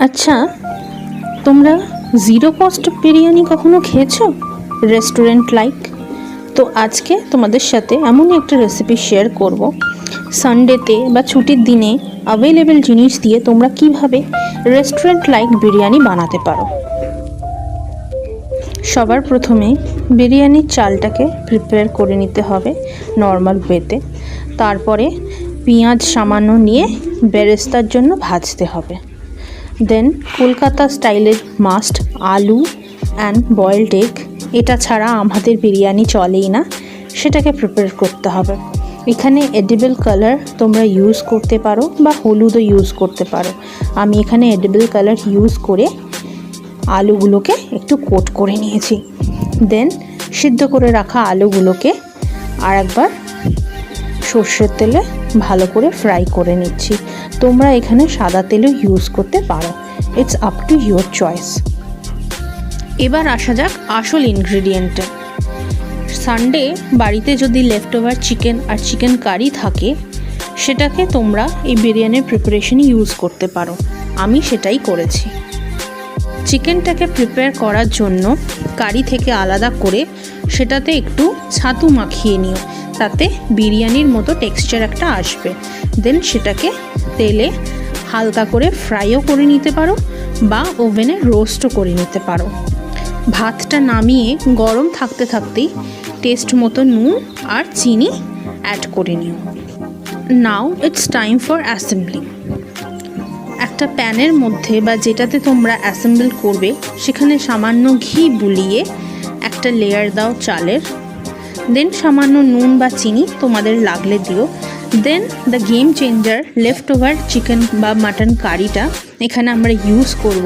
আচ্ছা, তোমরা zero cost biryani কখনো খেয়েছো? Restaurant like. তো আজকে তোমাদের সাথে এমনই একটা রেসিপি শেয়ার করব। সানডেতে বা ছুটির দিনে অ্যাভেলেবেল জিনিস দিয়ে তোমরা কিভাবে রেস্টুরেন্ট লাইক বিরিয়ানি বানাতে পারো। সবার প্রথমে বিরিয়ানির চালটাকে প্রিপেয়ার করে নিতে হবে নর্মাল ওয়েতে। তারপরে পেঁয়াজ সামান্য নিয়ে বেরেস্তার জন্য ভাজতে হবে। দেন কলকাতা স্টাইলের মাস্ট আলু অ্যান্ড বয়েলড এগ, এটা ছাড়া আমাদের বিরিয়ানি চলেই না, সেটাকে প্রিপেয়ার করতে হবে। এখানে এডিবল কালার তোমরা ইউজ করতে পারো বা হলুদও ইউজ করতে পারো। আমি এখানে এডিবল কালার ইউজ করে আলুগুলোকে একটু কোট করে নিয়েছি। দেন সিদ্ধ করে রাখা আলুগুলোকে আর একবার সর্ষের তেলে ভালো করে ফ্রাই করে নিচ্ছি। তোমরা এখানে সাদা তেলও ইউজ করতে পারো, it's up to your choice. এবার আসা যাক আসল ইনগ্রিডিয়েন্টে। সানডে বাড়িতে যদি লেফট ওভার চিকেন আর চিকেন কারি থাকে, সেটাকে তোমরা এই বিরিয়ানির প্রিপারেশনে ইউজ করতে পারো। আমি সেটাই করেছি। চিকেনটাকে প্রিপেয়ার করার জন্য কারি থেকে আলাদা করে সেটাতে একটু ছাতু মাখিয়ে নিও, তাতে বিরিয়ানির মতো টেক্সচার একটা আসবে। দেন সেটাকে তেলে হালকা করে ফ্রাইও করে নিতে পারো বা ওভেনে রোস্টও করে নিতে পারো। ভাতটা নামিয়ে গরম থাকতে থাকতেই টেস্ট মতো নুন আর চিনি অ্যাড করে নিও। Now it's time for assembling. একটা প্যানের মধ্যে বা যেটাতে তোমরা অ্যাসেম্বল করবে সেখানে সামান্য ঘি বুলিয়ে একটা লেয়ার দাও চালের। দেন সামান্য নুন বা চিনি তোমাদের লাগলে দিও। Then the game changer left over chicken বা মাটন কারিটা এখানে আমরা ইউজ করব।